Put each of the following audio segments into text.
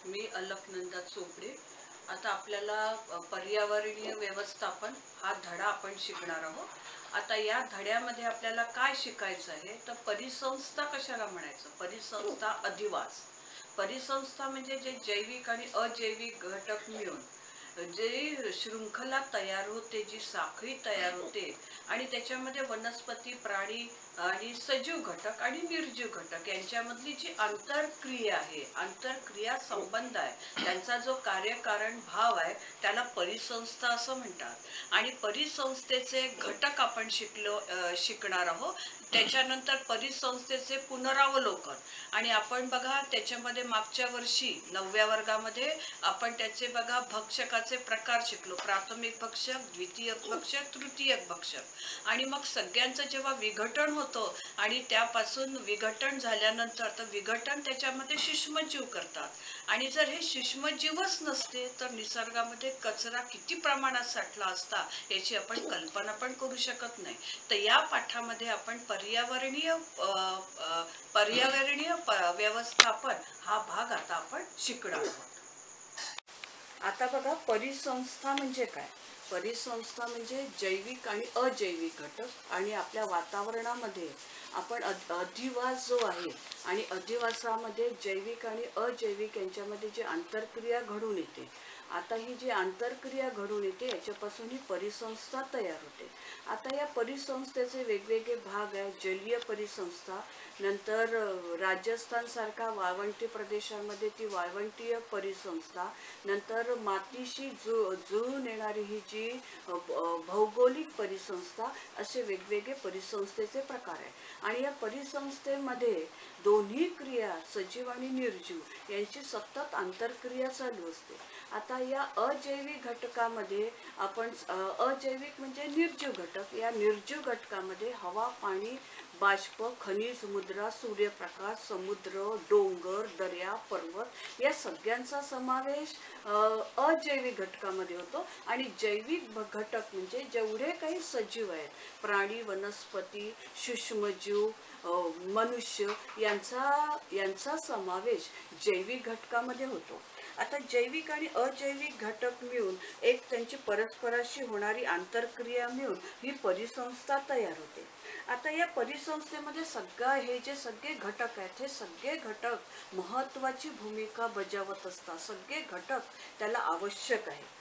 मी अलकनंदा चोपडे. आता आपल्याला पर्यावरणीय व्यवस्थापन हा धडा आपण शिकणार आहोत. आता या धड्यामध्ये आपल्याला काय शिकायचं आहे तर परिसंस्था कशाला म्हणायचं, परिसंस्था अधिवास. परिसंस्था म्हणजे जे जैविक आणि अजैविक घटक मिळून जे शृंखला तयार होते, जी साखळी तयार होते आणि त्याच्यामध्ये वनस्पती, प्राणी आणि सजीव घटक आणि निर्जीव घटक यांच्यामधली जी आंतरक्रिया आहे, आंतरक्रिया संबंध आहे, त्यांचा जो कार्यकारण भाव आहे त्याला परिसंस्था असं म्हणतात. आणि परिसंस्थेचे घटक आपण शिकणार आहोत. त्याच्यानंतर परिसंस्थेचे पुनरावलोकन. आणि आपण बघा त्याच्यामध्ये मागच्या वर्षी 9व्या वर्गामध्ये आपण त्याचे बघा भक्षकाचे प्रकार शिकलो. प्राथमिक भक्षक, द्वितीयक भक्षक, तृतीयक भक्षक. आणि मग सगळ्यांचं जेव्हा विघटन होतं आणि त्यापासून विघटन झाल्यानंतर तर विघटन त्याच्यामध्ये सूक्ष्मजीव करतात. आणि जर हे सूक्ष्मजीवच नसते तर निसर्गामध्ये कचरा किती प्रमाणात साठला असता याची आपण कल्पना पण करू शकत नाही. तर या पाठामध्ये आपण पर्यावरणीय व्यवस्थापन हा भाग आता आपण शिकणार आहोत. आता बघा परिसंस्था म्हणजे काय. परिसंस्था म्हणजे जैविक आणि अजैविक घटक. आणि आपल्या वातावरणामध्ये आपण अधिवास जो आहे आणि अधिवासामध्ये जैविक आणि अजैविक यांच्यामध्ये जी आंतरक्रिया घडून येते, आता ही जी आंतरक्रिया घडून येते याच्यापासून ही परिसंस्था तयार होते. आता या परिसंस्थेचे वेगवेगळे भाग आहे. जलीय परिसंस्था, नंतर राजस्थान सारखा वाळवंटी प्रदेशामध्ये ती वाळवंटीय परिसंस्था, नंतर मातीशी जुळून येणारी ही जी भौगोलिक परिसंस्था, असे वेगवेगळे परिसंस्थेचे प्रकार आहे. आणि या परिसंस्थेमध्ये दोन्ही क्रिया सजीव आणि निर्जीव यांची सतत आंतरक्रिया चालू असते. आता या अजैविक घटकामध्ये आपण अजैविक म्हणजे निर्जीव घटक, या निर्जीव घटकामध्ये हवा, पाणी, बाष्प, खनिज, मुद्रा, सूर्यप्रकाश, समुद्र, डोंगर, दर्या, पर्वत या सगळ्यांचा समावेश अजैविक घटकामध्ये होतो. आणि जैविक घटक म्हणजे जेवढे काही सजीव आहेत, प्राणी, वनस्पती, सूक्ष्मजीव, मनुष्य यांचा समावेश जैविक घटकामध्ये होतो. आता जैविक आणि अजैविक घटक मिळून एक त्यांची परस्पराशी होणारी आंतरक्रिया मिळून ही परिसंस्था तयार होते. आता या परिसंस्थेमध्ये हे जे सगळे घटक आहेत, हे सगळे घटक महत्त्वाची भूमिका बजावत असतात. सगळे घटक त्याला आवश्यक आहे.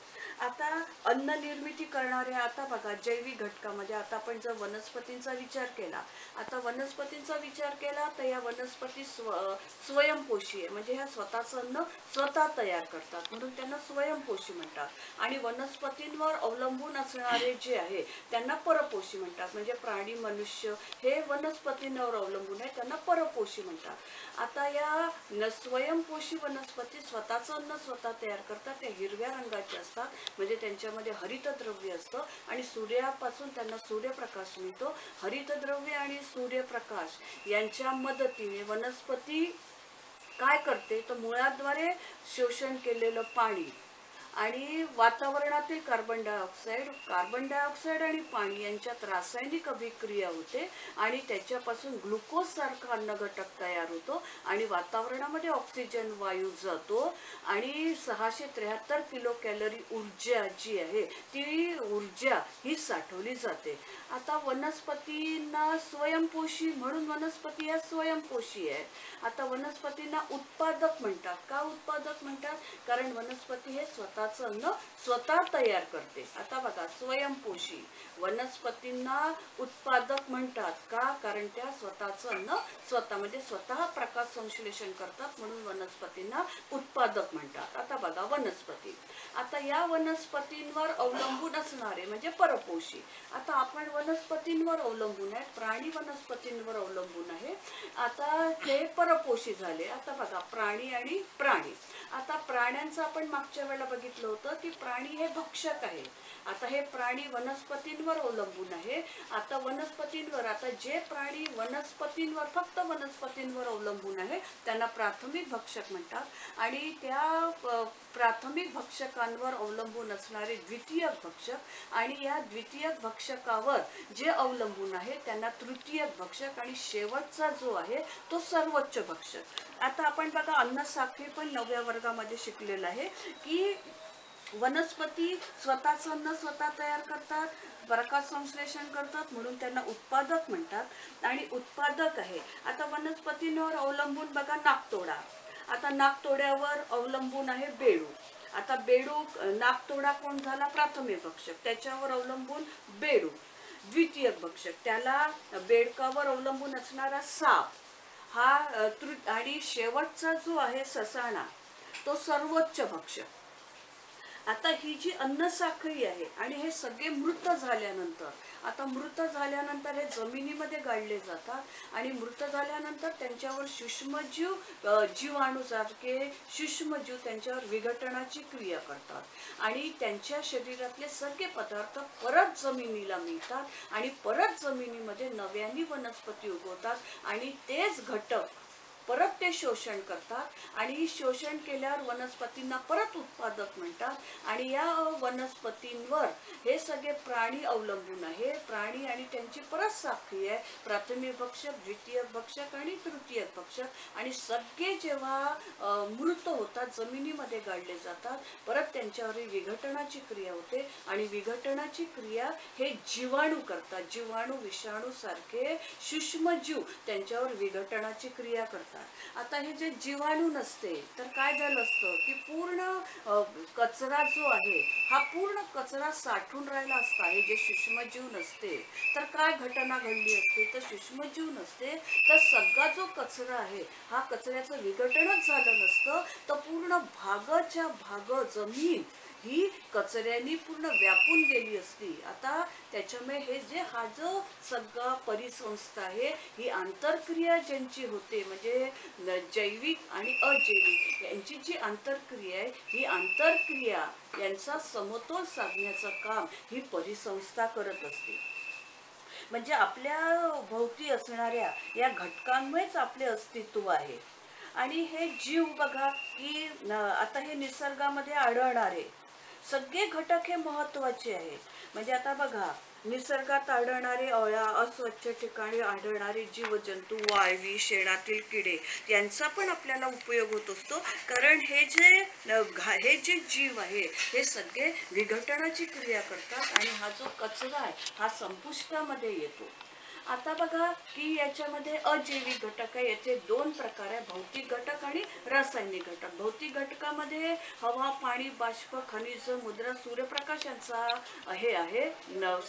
आता अन्न निर्मिती करणारे, आता बघा जैविक घटकामध्ये आता आपण जर वनस्पतींचा विचार केला, आता वनस्पतींचा विचार केला तर या वनस्पती स्वयंपोषी आहे. म्हणजे ह्या स्वतःचं अन्न स्वतः तयार करतात, म्हणून त्यांना स्वयंपोषी म्हणतात. आणि वनस्पतींवर अवलंबून असणारे जे आहे त्यांना परपोषी म्हणतात. म्हणजे प्राणी, मनुष्य हे वनस्पतींवर अवलंबून आहे, त्यांना परपोषी म्हणतात. आता या स्वयंपोषी वनस्पती स्वतःचं अन्न स्वतः तयार करतात. त्या हिरव्या रंगाचे असतात, म्हणजे त्यांच्यामध्ये हरितद्रव्य असतं आणि सूर्यापासून त्यांना सूर्यप्रकाश मिळतो. हरितद्रव्य आणि सूर्यप्रकाश यांच्या मदतीने वनस्पती काय करते तर मुळाद्वारे शोषण केलेलं पाणी आणि वातावरणातील कार्बन डायऑक्साईड आणि पाणी यांच्यात रासायनिक अभिक्रिया होते आणि त्याच्यापासून ग्लुकोज सारखा अन्नघटक तयार होतो आणि वातावरणामध्ये ऑक्सिजन वायू जातो आणि 673 किलो कॅलरी ऊर्जा जी आहे ती ऊर्जा ही साठवली जाते. आता वनस्पतींना स्वयंपोषी म्हणून वनस्पती या स्वयंपोषी आहे. आता वनस्पतींना उत्पादक म्हणतात. का उत्पादक म्हणतात? कारण वनस्पती हे स्वतःचं अन्न स्वतः तयार करते. आता बघा स्वयंपोषी वनस्पतींना उत्पादक म्हणतात. का? कारण त्या स्वतःचं अन्न स्वतः म्हणजे स्वतः प्रकाश संश्लेषण करतात, म्हणून वनस्पतींना उत्पादक म्हणतात. आता बघा वनस्पती, आता या वनस्पतींवर अवलंबून असणारे म्हणजे परपोषी. आता आपण वनस्पतींवर अवलंबून आहे, प्राणी वनस्पतींवर अवलंबून आहे. आता हे परपोषी झाले. आता बघा प्राणी आणि प्राणी. आता प्राण्यांचं आपण मागच्या वेळेला बघितलं होतं की प्राणी हे भक्षक आहे आता हे प्राणी वनस्पतींवर अवलंबून आहे. आता वनस्पतींवर, आता जे प्राणी वनस्पतींवर, फक्त वनस्पतींवर अवलंबून आहे त्यांना प्राथमिक भक्षक म्हणतात. आणि त्या प्राथमिक भक्षकांवर अवलंबून असणारे द्वितीयक भक्षक आणि या द्वितीयक भक्षकावर जे अवलंबून आहे त्यांना तृतीयक भक्षक आणि शेवटचा जो आहे तो सर्वोच्च भक्षक. आता आपण बघा अन्न साखळी पण 9व्या वर्गामध्ये शिकलेलं आहे की वनस्पती स्वतःचं अन्न स्वतः तयार करतात, प्रकाश संश्लेषण करतात, म्हणून त्यांना उत्पादक म्हणतात. आणि उत्पादक आहे. आता वनस्पतींवर अवलंबून बघा नाकतोडा. आता नाकतोड्यावर अवलंबून आहे बेडूक. आता बेडूक, नाकतोडा कोण झाला? प्राथमिक भक्षक. त्याच्यावर अवलंबून बेडूक द्वितीयक भक्षक. त्याला बेडकावर अवलंबून असणारा साप हा आणि शेवटचा जो आहे ससाणा तो सर्वोच्च भक्षक. आता ही जी अन्न साखळी आहे आणि हे सगळे मृत झाल्यानंतर, आता मृत झाल्यानंतर हे जमिनीमध्ये गाडले जातात आणि मृत झाल्यानंतर त्यांच्यावर सूक्ष्मजीव, जीवाणूसारखे सूक्ष्मजीव त्यांच्यावर विघटनाची क्रिया करतात आणि त्यांच्या शरीरातले सगळे पदार्थ परत जमिनीला मिळतात आणि परत जमिनीमध्ये नव्याने वनस्पती उगवतात आणि तेच घटक परत ते शोषण करतात आणि शोषण केल्यावर वनस्पतींना परत उत्पादक म्हणतात. आणि या वनस्पतींवर हे सगळे प्राणी अवलंबून आहे. प्राणी आणि त्यांची परत साखळी आहे, प्राथमिक भक्षक, द्वितीयक भक्षक आणि तृतीयक भक्षक. आणि सगळे जेव्हा मृत होतात, जमिनीमध्ये गाडले जातात, परत त्यांच्यावर विघटनाची क्रिया होते आणि विघटनाची क्रिया हे जीवाणू करतात. जीवाणू, विषाणू सारखे सूक्ष्मजीव त्यांच्यावर विघटनाची क्रिया करतात. आता हे जे जीवाणू नसते तर काय झालं असतं की पूर्ण कचरा जो आहे हा पूर्ण कचरा साठून राहिला असता. हे जे सूक्ष्मजीव नसते तर काय घटना घडली असते? तर सूक्ष्मजीव नसते तर सगळा जो कचरा आहे हा कचऱ्याचं विघटनच झालं नसतं, तर पूर्ण भागाच्या भाग जमीन ही कचऱ्याने पूर्ण व्यापून गेली असती. आता त्याच्यामुळे हे जे हा जो सगळा परिसंस्था आहे ही आंतरक्रिया ज्यांची होते, म्हणजे जैविक आणि अजैविक यांची जी आंतरक्रिया आहे ही आंतरक्रिया यांचा समतोल साधण्याचं काम ही परिसंस्था करत असते. म्हणजे आपल्या भोवती असणाऱ्या या घटकांमुळेच आपले अस्तित्व आहे. आणि हे जीव बघा की आता हे निसर्गामध्ये आढळणारे सगळे घटक हे महत्त्वाचे आहेत. म्हणजे आता बघा निसर्गात आढळणारे अळ्या, अस्वच्छ ठिकाणी आढळणारे जीवजंतू, वाळवी, शेणातील किडे यांचा पण आपल्याला उपयोग होत असतो. कारण हे जे जीव आहे हे सगळे विघटनाची क्रिया करतात आणि हा जो कचरा आहे हा संपुष्टामध्ये येतो. आता बघा की याच्यामध्ये अजैविक घटक आहे. याचे 2 प्रकार आहे, भौतिक घटक आणि रासायनिक घटक. भौतिक घटकामध्ये हवा, पाणी, बाष्प, खनिज, मुद्रा, सूर्यप्रकाश यांचा हे आहे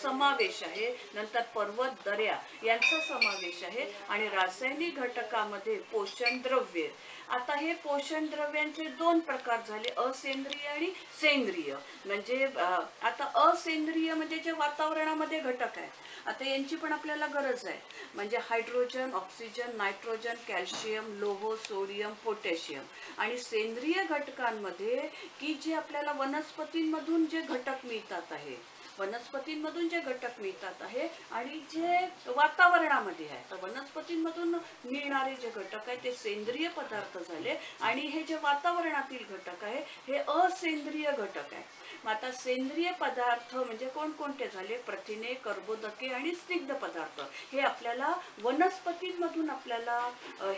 समावेश आहे. नंतर पर्वत, दर्या यांचा समावेश आहे. आणि रासायनिक घटकामध्ये पोषण द्रव्ये. आता हे पोषण द्रव्यांचे 2 प्रकार झाले, असेंद्रिय आणि सेंद्रिय. म्हणजे आता असेंद्रिय म्हणजे जे वातावरणामध्ये घटक आहे, आता यांची पण आपल्याला गरज आहे. म्हणजे हायड्रोजन, ऑक्सिजन, नायट्रोजन, कॅल्शियम, लोह, सोडियम, पोटॅशियम. आणि सेंद्रिय घटकांमध्ये की जे आपल्याला वनस्पतींमधून जे घटक मिळतात आहे, वनस्पतींमधून जे घटक मिळतात आहे आणि जे वातावरणामध्ये आहे, तर वनस्पतींमधून मिळणारे जे घटक आहे ते सेंद्रिय पदार्थ झाले आणि हे जे वातावरणातील घटक आहे हे असेंद्रिय घटक आहे. आता सेंद्रिय पदार्थ म्हणजे कोणकोणते झाले? प्रथिने, कर्बोदके आणि स्निग्ध पदार्थ. हे आपल्याला वनस्पतींमधून आपल्याला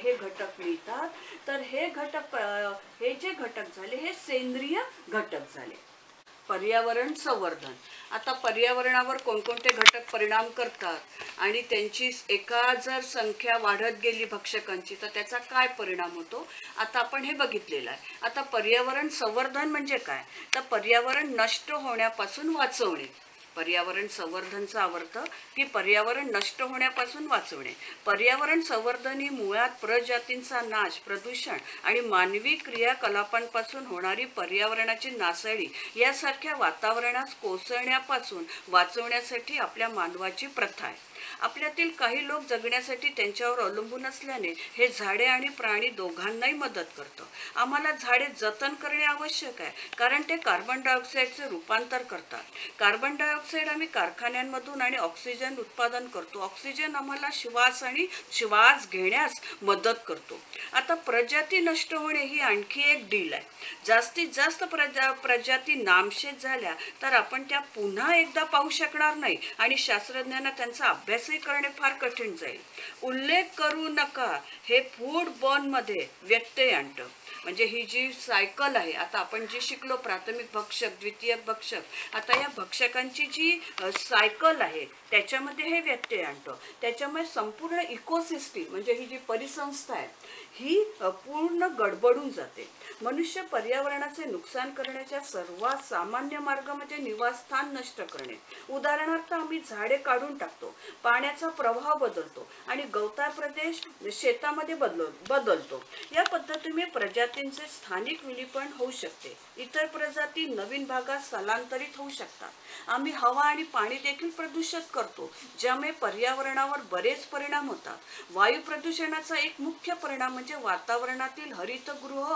हे घटक मिळतात. तर हे जे घटक झाले हे सेंद्रिय घटक झाले. पर्यावरण संवर्धन. आता पर्यावरणावर कोणकोणते घटक परिणाम करतात आणि त्यांची जर संख्या वाढत गेली भक्षकांची तर त्याचा काय परिणाम होतो, आता आपण हे बघितलेलं आहे. आता पर्यावरण संवर्धन म्हणजे काय? तर पर्यावरण नष्ट होण्यापासून वाचवणे. पर्यावरण संवर्धनचा अर्थ की पर्यावरण नष्ट होण्यापासून वाचवणे. पर्यावरण संवर्धन ही मुळात प्रजातींचा नाश, प्रदूषण आणि मानवी क्रियाकलापांपासून होणारी पर्यावरणाची नासाडी यासारख्या वातावरणास कोसळण्यापासून वाचवण्यासाठी आपल्या मानवाची प्रथा आहे. आपल्यातील काही लोक जगण्यासाठी त्यांच्यावर अवलंबून असल्याने हे झाडे आणि प्राणी दोघांनाही मदत करतं. आम्हाला झाडे जतन करणे आवश्यक आहे, कारण ते कार्बन डायऑक्साईडचे रूपांतर करतात. कार्बन डायऑक्साईड आम्ही कारखान्यांमधून आणि ऑक्सिजन उत्पादन करतो. ऑक्सिजन आम्हाला श्वास घेण्यास मदत करतो. आता प्रजाती नष्ट होणे ही आणखी एक डील आहे. जास्तीत जास्त प्रजाती नामशेष झाल्या तर आपण त्या पुन्हा एकदा पाहू शकणार नाही आणि शास्त्रज्ञांना त्यांचा अभ्यासही करणे फार कठीण जाईल. उल्लेख करू नका हे फूड बर्न मध्ये व्यत्यय आणतं. म्हणजे ही जी सायकल आहे, आता आपण जी शिकलो प्राथमिक भक्षक, द्वितीयक भक्षक, आता या भक्षकांची जी सायकल आहे त्याच्यामध्ये हे व्यत्यय आणतं. त्याच्यामुळे संपूर्ण इकोसिस्टीम म्हणजे ही जी परिसंस्था आहे ही पूर्ण गडबडून जाते. मनुष्य पर्यावरणाचे नुकसान करण्याच्या सर्वात सामान्य मार्ग म्हणजे निवासस्थान नष्ट करणे. उदाहरणार्थ आम्ही झाडे काढून टाकतो, पाण्याचा प्रवाह बदलतो आणि गवताळ प्रदेश शेतामध्ये बदलतो. या पद्धतीने प्रजातींचे स्थानिक विलीपन होऊ शकते. इतर प्रजाती नवीन भागात स्थलांतरित होऊ शकतात. आम्ही हवा आणि पाणी देखील प्रदूषित करतो, ज्यामुळे पर्यावरणावर बरेच परिणाम होतात. वायू प्रदूषणाचा एक मुख्य परिणाम म्हणजे वातावरणातील हरितगृह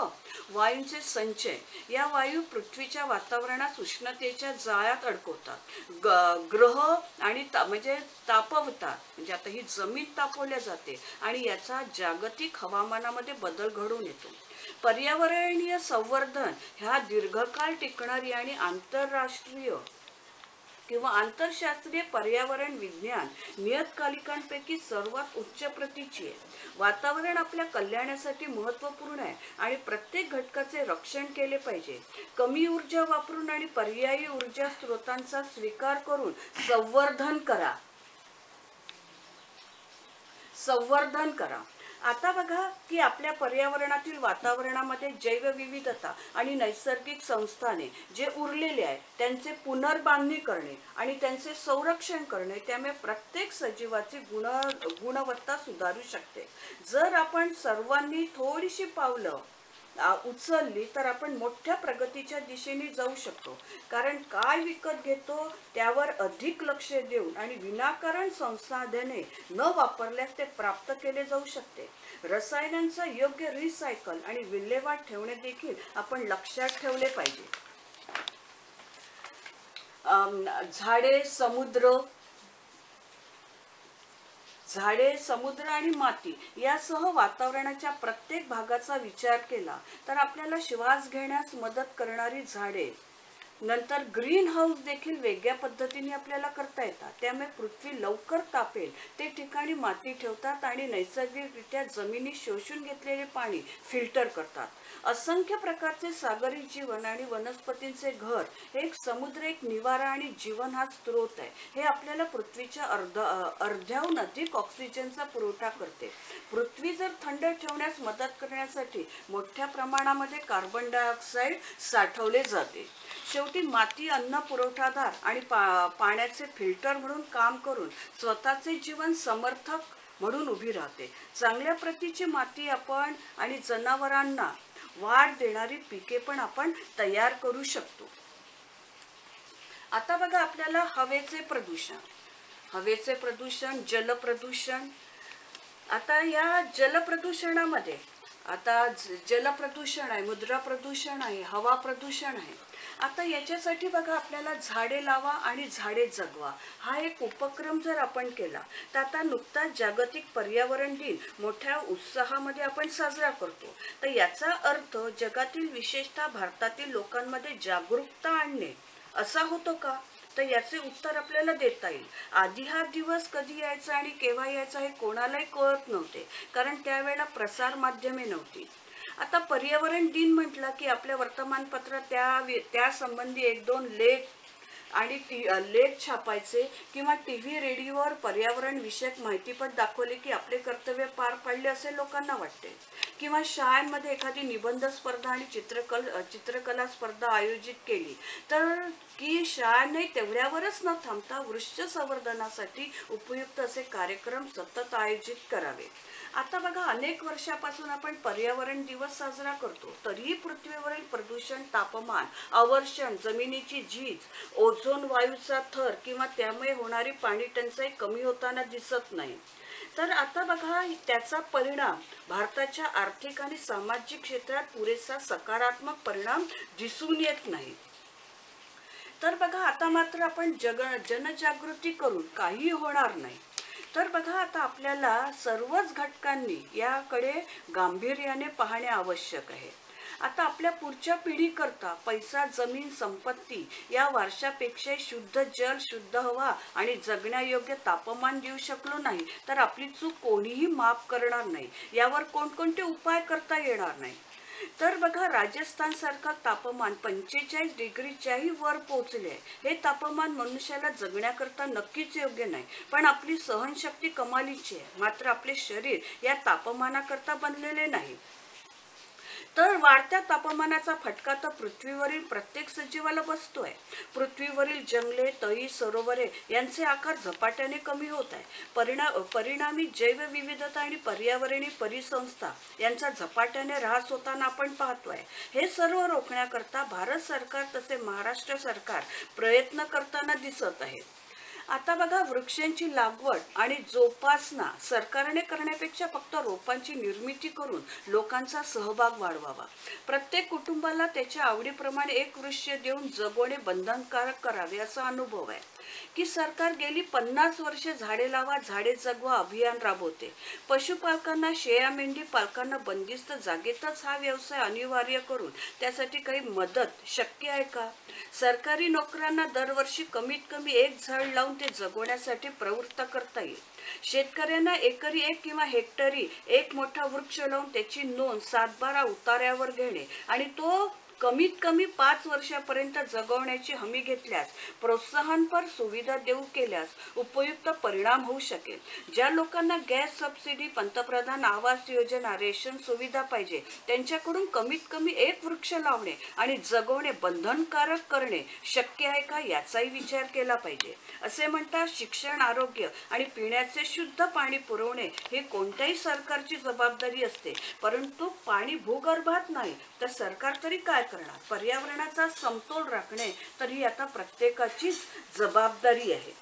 वायूंचे संचय. या वायू पृथ्वीच्या वातावरणात उष्णतेच्या जाळ्यात अडकवतात. ग्रह आणि म्हणजे तापवतात. म्हणजे आता ही जमीन तापवल्या जाते आणि याचा जागतिक हवामानामध्ये बदल घडून येतो. पर्यावरणीय संवर्धन ह्या दीर्घकाळ टिकणारी आणि आंतरराष्ट्रीय किंवा आंतरशास्त्रीय पर्यावरण विज्ञान नियतकालिकांपैकी सर्वात उच्च प्रतीची आहे. वातावरण आपल्या कल्याणासाठी महत्त्वपूर्ण आहे आणि प्रत्येक घटकाचे रक्षण केले पाहिजे. कमी ऊर्जा वापरून आणि पर्यायी ऊर्जा स्रोतांचा स्वीकार करून संवर्धन करा. आता बघा की आपल्या पर्यावरणातील वातावरणामध्ये जैवविविधता आणि नैसर्गिक संस्थाने जे उरलेले आहे त्यांचे पुनर्बांधणी करणे आणि त्यांचे संरक्षण करणे, त्यामुळे प्रत्येक सजीवाची गुणवत्ता सुधारू शकते. जर आपण सर्वांनी थोडीशी पावलं उचलली तर आपण मोठ्या प्रगतीच्या दिशेने जाऊ शकतो. कारण काय विकत घेतो त्यावर अधिक लक्ष देऊन आणि विनाकारण संसाधने न वापरल्यास ते प्राप्त केले जाऊ शकते. रसायनांचा योग्य रिसायकल आणि विल्हेवाट ठेवणे देखील आपण लक्षात ठेवले पाहिजे. झाडे, समुद्र आणि माती यासह वातावरणाच्या प्रत्येक भागाचा विचार केला तर आपल्याला श्वास घेण्यास मदत करणारी झाडे, नंतर ग्रीन हाऊस देखील वेगळ्या पद्धतीने आपल्याला करता येतात. त्यामुळे पृथ्वी लवकर तापेल ते ठिकाणी माती ठेवतात आणि नैसर्गिकरित्या जमिनीत शोषून घेतलेले पाणी फिल्टर करतात. असंख्य प्रकारचे सागरी जीवन आणि वनस्पतींचे घर, एक समुद्र, एक निवारा आणि जीवन हा स्रोत आहे. हे आपल्याला पृथ्वीच्या अर्ध्याहून अधिक ऑक्सिजनचा पुरवठा करते. पृथ्वी जर थंड ठेवण्यास मदत करण्यासाठी मोठ्या प्रमाणामध्ये कार्बन डायऑक्साईड साठवले जाते. शेवटी माती अन्न पुरवठादार आणि पाण्याचे फिल्टर म्हणून काम करून स्वतःचे जीवन समर्थक म्हणून उभी राहते. चांगल्या प्रतीची माती आपण आणि जनावरांना वाढ देणारी पिके पण आपण तयार करू शकतो. आता बघा आपल्याला हवेचे प्रदूषण, जलप्रदूषण. आता या जलप्रदूषणामध्ये आता जलप्रदूषण आहे, मृदा प्रदूषण आहे, हवा प्रदूषण आहे. आता याच्यासाठी बघा आपल्याला झाडे लावा आणि झाडे जगवा हा एक उपक्रम जर आपण केला तर आता नुकताच जागतिक पर्यावरण दिन मोठ्या उत्साहामध्ये आपण साजरा करतो. तर याचा अर्थ जगातील विशेषतः भारतातील लोकांमध्ये जागरूकता आणणे असा होतो का? तर याचे उत्तर आपल्याला देता येईल. आधी हा दिवस कधी यायचा आणि केव्हा यायचा हे कोणालाही कळत नव्हते, कारण त्यावेळेला प्रसार माध्यमे नव्हती. आता पर्यावरण दिन म्हटला की आपल्या वर्तमानपत्रात त्या संबंधी 1-2 लेख आणि लेख छापायचे किंवा टीव्ही रेडिओवर पर्यावरण विषयक माहितीपट दाखवले की आपले कर्तव्य पार पाडले असे लोकांना वाटते. किंवा शाळांमध्ये एखादी निबंध स्पर्धा आणि चित्रकला स्पर्धा आयोजित केली तर की शाळांनी तेवढ्यावरच न थांबता वृक्ष संवर्धनासाठी उपयुक्त असे कार्यक्रम सतत आयोजित करावे. आता बघा अनेक वर्षापासून आपण पर्यावरण दिवस साजरा करतो, तरीही पृथ्वीवरील प्रदूषण, तापमान, अवर्षण, जमिनीची झीज, ओझोन ओझोन वायूचा थर किंवा त्यामुळे होणारी पाणी टंचाई कमी होताना दिसत नाही. तर आता बघा, त्याचा परिणाम भारताच्या आर्थिक आणि सामाजिक क्षेत्रात पुरेसा सकारात्मक परिणाम दिसून येत नाही. तर बघा, आता मात्र आपण जनजागृती करून काही होणार नाही. तर बघा, आता आपल्याला सर्वच घटकांनी याकडे गांभीर्याने पाहणे आवश्यक आहे. आता आपल्या पुढच्या पिढीकरता पैसा, जमीन, संपत्ती या वारशापेक्षा शुद्ध जल, शुद्ध हवा आणि जगण्यायोग्य तापमान देऊ शकलो नाही तर आपली चूक कोणीही माफ करणार नाही. यावर कोणकोणते उपाय करता येणार नाही. तर बघा, राजस्थान सारखं तापमान 45 डिग्रीच्याही वर पोहोचले आहे. हे तापमान मनुष्याला जगण्याकरता नक्कीच योग्य नाही, पण आपली सहनशक्ती कमालीची आहे. मात्र आपले शरीर या तापमानाकरता बनलेले नाही. तर वाढत्या तापमानाचा फटका तर पृथ्वीवरील प्रत्येक सजीवाला बसतोय. पृथ्वीवरील जंगले, तळी, सरोवरे यांचे आकार झपाट्याने कमी होत आहे. परिणामी जैवविविधता आणि पर्यावरणीय परिसंस्था यांचा झपाट्याने ऱ्हास होताना आपण पाहतोय. हे सर्व रोखण्याकरता भारत सरकार तसे महाराष्ट्र सरकार प्रयत्न करताना दिसत आहे. आता बघा, वृक्षांची लागवड आणि जोपासना सरकारने करण्यापेक्षा फक्त रोपांची निर्मिती करून लोकांचा सहभाग वाढवावा. प्रत्येक कुटुंबाला त्याच्या आवडीप्रमाणे एक वृक्ष देऊन जगवणे बंधनकारक करावे असा अनुभव आहे की सरकार गेली 50 वर्षे झाडे लावा, झाडे जगवा अभियान राबवते. पशुपालकांना, शेळ्या मेंढी पालकांना बंदिस्त जागेतच हा व्यवसाय अनिवार्य करून त्यासाठी काही मदत शक्य आहे का? सरकारी नोकऱ्यांना दरवर्षी कमीत कमी एक झाड लावून ते जगवण्यासाठी प्रवृत्त करता येईल. शेतकऱ्यांना एकरी एक किंवा हेक्टरी एक मोठा वृक्ष लावून त्याची नोंद 7/12 उतार्यावर घेणे आणि तो कमीत कमी 5 वर्षापर्यंत जगवण्याची हमी घेतल्यास, प्रोत्साहनपर सुविधा देऊ केल्यास उपयुक्त परिणाम होऊ शकेल. ज्या लोकांना गॅस सबसिडी, पंतप्रधान आवास योजना, रेशन सुविधा पाहिजे त्यांच्याकडून कमीत कमी एक वृक्ष लावणे आणि जगवणे बंधनकारक करणे शक्य आहे का याचाही विचार केला पाहिजे. असे म्हणतात, शिक्षण, आरोग्य आणि पिण्याचे शुद्ध पाणी पुरवणे ही कोणत्याही सरकारची जबाबदारी असते, परंतु पाणी भूगर्भात नाही तर सरकार तरी काय करणार? पर्यावरणाचा समतोल राखणे तर ही आता प्रत्येकाचीच जबाबदारी आहे.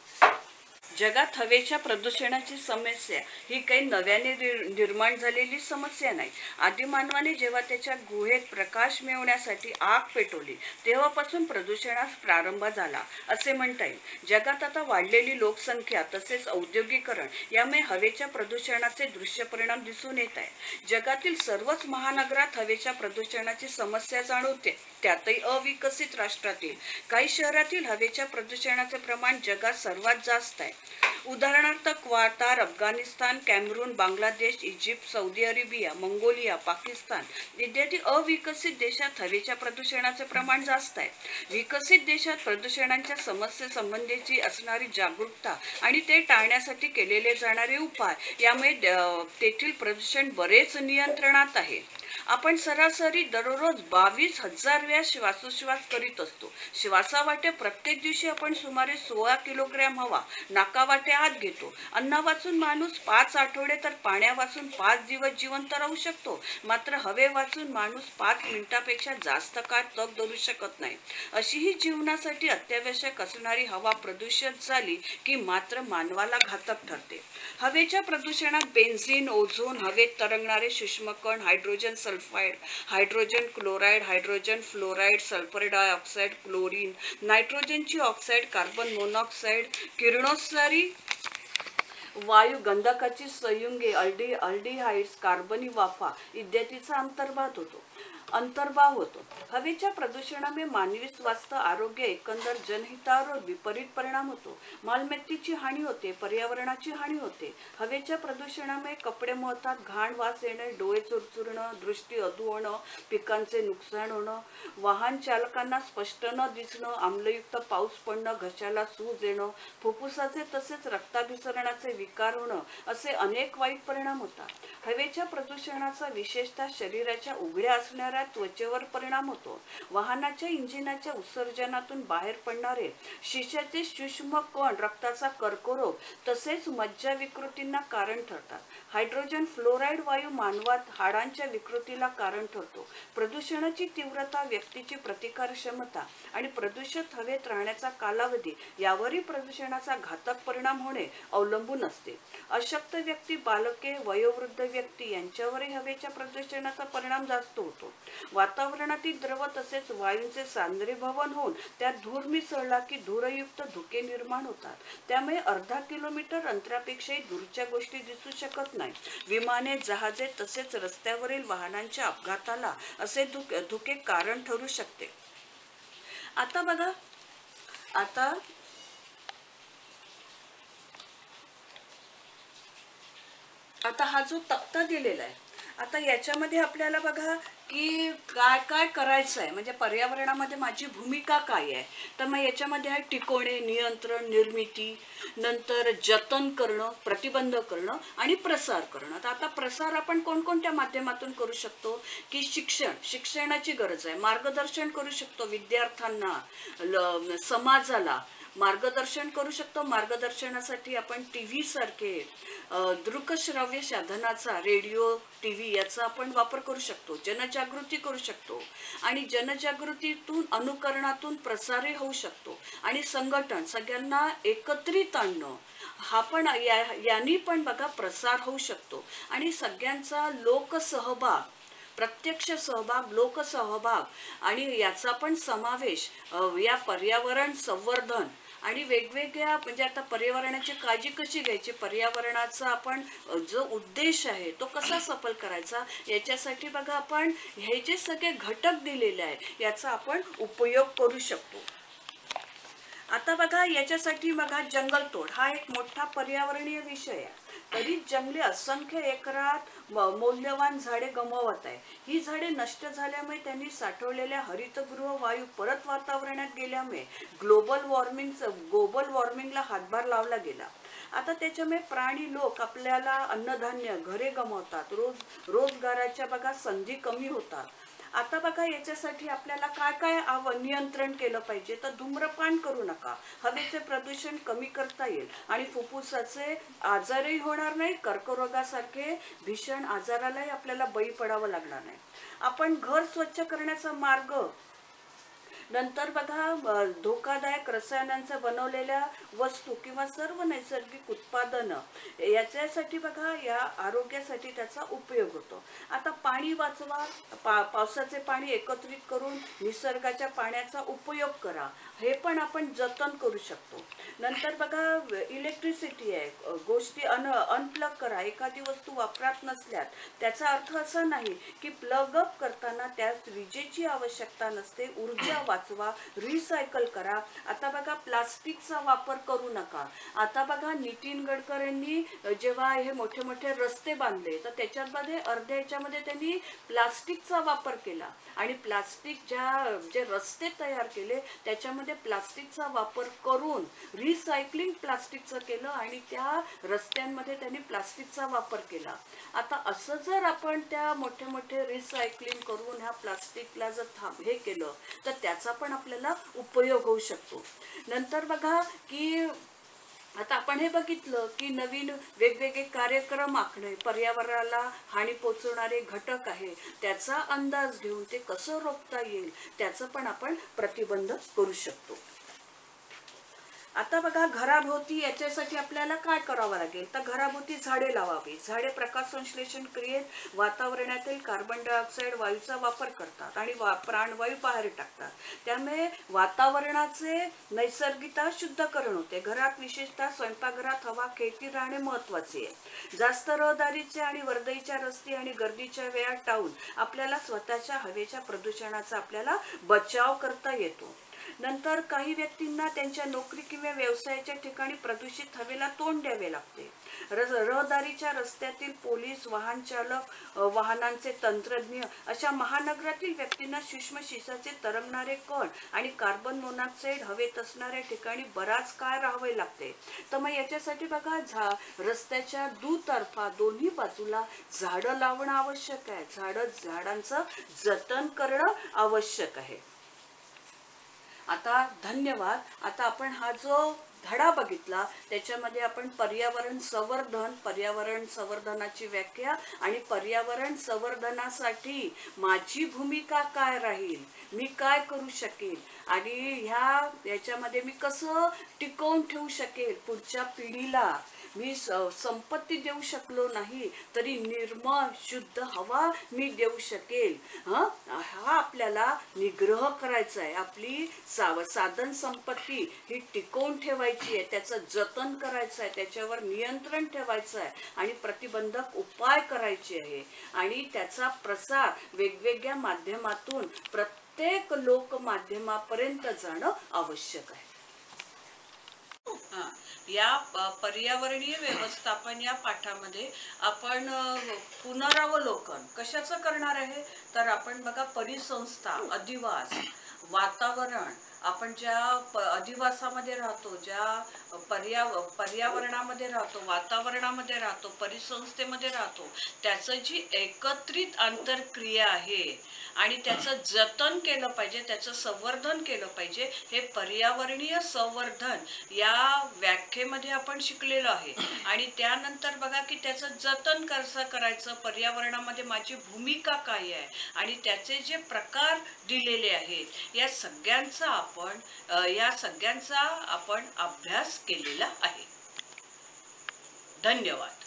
जगात हवेच्या प्रदूषणाची समस्या ही काही नव्याने निर्माण झालेली समस्या नाही. आदिमानवाने जेव्हा त्याच्या गुहेत प्रकाश मिळवण्यासाठी आग पेटवली तेव्हापासून प्रदूषणास प्रारंभ झाला असे म्हणता येईल. जगात आता वाढलेली लोकसंख्या तसेच औद्योगिकरण यामुळे हवेच्या प्रदूषणाचे दृश्य परिणाम दिसून येत आहे. जगातील सर्वच महानगरात हवेच्या प्रदूषणाची समस्या जाणवते. त्यातही अविकसित राष्ट्रातील काही शहरातील हवेच्या प्रदूषणाचे प्रमाण जगात सर्वात जास्त आहे. उदाहरणार्थ Qatar, Afghanistan, Cameroon, Bangladesh, Egypt, Saudi Arabia, Mongolia, Pakistan इत्यादी अविकसित देशात हवेच्या प्रदूषणाचे प्रमाण जास्त आहे. विकसित देशात प्रदूषणाच्या समस्येसंबंधीची असणारी जागरूकता आणि ते टाळण्यासाठी केलेले जाणारे उपाय यामुळे तेथील प्रदूषण बरेच नियंत्रणात आहे. आपण सरासरी दररोज 22,000 वेळा श्वासोश्वास करीत असतो. श्वासावाटे प्रत्येक दिवशी आपण सुमारे 16 किलोग्रॅम हवा नाकावाटे आत घेतो. अन्ना वाचून माणूस 5 आठवडे तर पाण्या वाचून 5 दिवस जिवंत राहू शकतो. मात्र हवे वाचून माणूस 5 मिनिटापेक्षा जास्त काळ तग धरू शकत नाही. अशी ही जीवनासाठी अत्यावश्यक असणारी हवा प्रदूषित झाली की मात्र मानवाला घातक ठरते. हवेच्या प्रदूषणात बेन्झीन, ओझोन, हवेत तरंगणारे सूक्ष्मकण, hydrogen sulphide, hydrogen chloride, hydrogen fluoride, sulphur dioxide, chlorine, नायट्रोजनची ऑक्साईड, कार्बन मोनॉक्साईड, किरणोत्सारी वायू, गंधकाची संयुगे, अल्डिहाइड्स, कार्बनी वाफा इत्यादीचा अंतर्भाव होतो. हवेच्या प्रदूषणामुळे मानवी स्वास्थ्य, आरोग्य, एकंदर जनहितावर विपरीत परिणाम होतो. मालमत्तेची हानी होते, पर्यावरणाची हानी होते. हवेच्या प्रदूषणामुळे कपडे मळतात, घाण वास येणे, डोळे चुरचुरणं, दृष्टी अधू होणं, पिकांचे नुकसान होणं, वाहन चालकांना स्पष्ट न दिसणं, आम्लयुक्त पाऊस पडणं, घशाला सूज येणं, फुफ्फुसाचे तसेच रक्ताभिसरणाचे विकार होणं असे अनेक वाईट परिणाम होतात. हवेच्या प्रदूषणाचा विशेषतः शरीराच्या उघड्या असणाऱ्या द्वारा त्वचेवर परिणाम होतो. वाहनाच्या इंजिनाच्या उत्सर्जनातून बाहेर पडणारे शिशाचे सूक्ष्म कण रक्ताचा कर्करोग तसेच मज्जा विकृतींना कारण ठरतात. हायड्रोजन फ्लोराईड वायू मानवात हाडांच्या विकृतीला कारण ठरतो. प्रदूषणाची तीव्रता, व्यक्तीची प्रतिकार क्षमता आणि प्रदूषित हवेत राहण्याचा कालावधी यावरही प्रदूषणाचा घातक परिणाम होणे अवलंबून असते. अशक्त व्यक्ती, बालके, वयोवृद्ध व्यक्ती यांच्यावरही हवेच्या प्रदूषणाचा परिणाम जास्त होतो. वातावरणातील द्रव तसेच वायूंचे सांद्रीभवन होऊन त्यात धूर मिसळला की धूरयुक्त धुके निर्माण होतात. त्यामुळे अर्धा किलोमीटर अंतरापेक्षाही दूरच्या गोष्टी दिसू शकत नाही. विमाने, जहाजे तसेच रस्त्यावरील वाहनांच्या अपघाताला असे धुके कारण ठरू शकते. आता बघा, आता हा जो तक्ता दिलेला आहे, आता याच्यामध्ये आपल्याला बघा की काय काय करायचं आहे, म्हणजे पर्यावरणामध्ये माझी भूमिका काय आहे. तर मग याच्यामध्ये आहे टिकवणे, नियंत्रण, निर्मिती, नंतर जतन करणं, प्रतिबंध करणं आणि प्रसार करणं. तर आता प्रसार आपण कोणकोणत्या माध्यमातून करू शकतो की शिक्षणाची गरज आहे, मार्गदर्शन करू शकतो विद्यार्थ्यांना, समाजाला मार्गदर्शन करू शकतो. मार्गदर्शनासाठी आपण टीव्ही सारखे दृकश्राव्य साधनाचा, रेडिओ, टीव्ही याचा आपण वापर करू शकतो. जनजागृती करू शकतो आणि जनजागृतीतून, अनुकरणातून प्रसारही होऊ शकतो. आणि संघटन, सगळ्यांना एकत्रित आणणं, हा पण यांनी पण बघा प्रसार होऊ शकतो. आणि सगळ्यांचा लोकसहभाग, प्रत्यक्ष सहभाग, लोकसहभाग आणि याचा पण समावेश या पर्यावरण संवर्धन आणि वेगवेगळ्या, म्हणजे आता पर्यावरणाची काळजी कशी घ्यायची, पर्यावरणाचा आपण जो उद्देश आहे तो कसा सफल करायचा, याच्यासाठी बघा आपण हे जे सगळे घटक दिलेले आहे याचा आपण उपयोग करू शकतो. आता बघा याच्यासाठी बघा जंगलतोड हा एक मोठा पर्यावरणीय विषय आहे. तरी जंगले असंख्य एकरात मौल्यवान झाडे गमावत आहे. ही झाडे नष्ट झाल्यामुळे त्यांनी साठवलेल्या हरितगृह वायू परत वातावरणात गेल्यामुळे ग्लोबल वॉर्मिंगला हातभार लावला गेला. आता त्याच्यामुळे प्राणी, लोक आपल्याला अन्नधान्य, घरे गमावतात, रोजगाराच्या बघा संधी कमी होतात. आता बघा याच्यासाठी आपल्याला काय काय नियंत्रण केलं पाहिजे. तर धूम्रपान करू नका, हवेचे प्रदूषण कमी करता येईल आणि फुफ्फुसाचे आजारही होणार नाही, कर्करोगासारखे भीषण आजारालाही आपल्याला बळी पडावं लागणार नाही. आपण घर स्वच्छ करण्याचा मार्ग, नंतर बघा धोकादायक रसायनांचा बनवलेल्या वस्तू किंवा सर्व नैसर्गिक उत्पादनं याच्यासाठी बघा या आरोग्यासाठी त्याचा उपयोग होतो. आता पाणी वाचवा, पावसाचे पाणी एकत्रित करून निसर्गाच्या पाण्याचा उपयोग करा, हे पण आपण जतन करू शकतो. नंतर बघा इलेक्ट्रिसिटी आहे, गोष्टी अनप्लग करा. एखादी वस्तू वापरात नसल्यास त्याचा अर्थ असा नाही की प्लग अप करताना त्यास विजेची आवश्यकता नसते. ऊर्जा वाचवा, रिसायकल करा. आता बघा प्लास्टिकचा वापर करू नका. आता बघा नितीन गडकरींनी जेव्हा हे मोठे मोठे रस्ते बांधले तर त्याच्यामध्ये अर्ध्या याच्यामध्ये त्यांनी प्लास्टिकचा वापर केला आणि प्लास्टिक जे रस्ते तयार केले त्याच्यामध्ये प्लास्टिकचा वापर करून रिसायकलिंग प्लास्टिकचं केलं आणि त्या रस्त्यांमध्ये त्यांनी प्लास्टिकचा वापर केला. आता असं जर आपण त्या मोठे मोठे रिसायकलिंग करून ह्या प्लास्टिकला जर हे केलं तर त्याचा पण आपल्याला उपयोग होऊ शकतो. नंतर बघा की आता आपण हे बघितलं की नवीन वेगवेगळे कार्यक्रम आखणे, पर्यावरणाला हानी पोचवणारे घटक आहे त्याचा अंदाज घेऊन ते कसं रोखता येईल त्याचं पण आपण प्रतिबंध करू शकतो. आता बघा घराभोवती याच्यासाठी आपल्याला काय करावं लागेल. तर घराभोवती झाडे लावावी. झाडे प्रकाश संश्लेषण क्रियेत वातावरणातील कार्बन डायऑक्साईड वायूचा वापर करतात आणि प्राणवायू बाहेर टाकतात. त्यामुळे वातावरणाचे नैसर्गिकता शुद्धकरण होते. घरात विशेषतः स्वयंपाकघरात हवा खेळती राहणे महत्वाचे आहे. जास्त रहदारीचे आणि वर्दळीच्या रस्ते आणि गर्दीच्या वेळा टाळून आपल्याला स्वतःच्या हवेच्या प्रदूषणाचा आपल्याला बचाव करता येतो. नंतर काही व्यक्तींना त्यांच्या नोकरी किंवा व्यवसायाच्या ठिकाणी प्रदूषित हवेला तोंड द्यावे लागते. रहदारीच्या रस्त्यातील पोलीस, वाहन चालक, वाहनांचे तंत्रज्ञ अशा महानगरातील व्यक्तींना सूक्ष्म शिसाचे तरंगणारे कण आणि कार्बन मोनॉक्साईड हवेत असणाऱ्या ठिकाणी बराच काळ राहावे लागते. तर मग याच्यासाठी बघा रस्त्याच्या दुतर्फा दोन्ही बाजूला झाडं लावणं आवश्यक आहे. झाडांचं जतन करणं आवश्यक आहे. आता धन्यवाद. आता आपण हा जो धडा बघितला त्याच्यामध्ये आपण पर्यावरण संवर्धनाची व्याख्या आणि पर्यावरण संवर्धनासाठी माझी भूमिका काय राहील, मी काय करू शकेल आणि याच्यामध्ये मी कसं टिकवून ठेवू शकेल, पुढच्या पिढीला मी संपत्ती देऊ शकलो नाही तरी निर्मळ शुद्ध हवा मी देऊ शकेल. हा आपल्याला निग्रह करायचा आहे. आपली साधन संपत्ती ही टिकवून ठेवायची आहे, त्याचं जतन करायचं आहे, त्याच्यावर नियंत्रण ठेवायचं आहे आणि प्रतिबंधक उपाय करायचे आहे आणि त्याचा प्रसार वेगवेगळ्या माध्यमातून प्रत्येक लोकमाध्यमापर्यंत जाणं आवश्यक आहे. या पर्यावरणीय व्यवस्थापन या पाठामध्ये आपण पुनरावलोकन कशाचं करणार आहे तर आपण बघा परिसंस्था, अधिवास, वातावरण, आपण ज्या अधिवासामध्ये राहतो, ज्या पर्यावरणामध्ये राहतो, वातावरणामध्ये राहतो, परिसंस्थेमध्ये राहतो, त्याचं जी एकत्रित आंतरक्रिया आहे आणि त्याचं जतन केलं पाहिजे, त्याचं संवर्धन केलं पाहिजे, हे पर्यावरणीय संवर्धन या व्याख्येमध्ये आपण शिकलेलो आहे. आणि त्यानंतर बघा की त्याचं जतन कसं करायचं, पर्यावरणामध्ये माझी भूमिका काय आहे आणि त्याचे जे प्रकार दिलेले आहेत या सगळ्यांचा आपण अभ्यास केलेला आहे. धन्यवाद.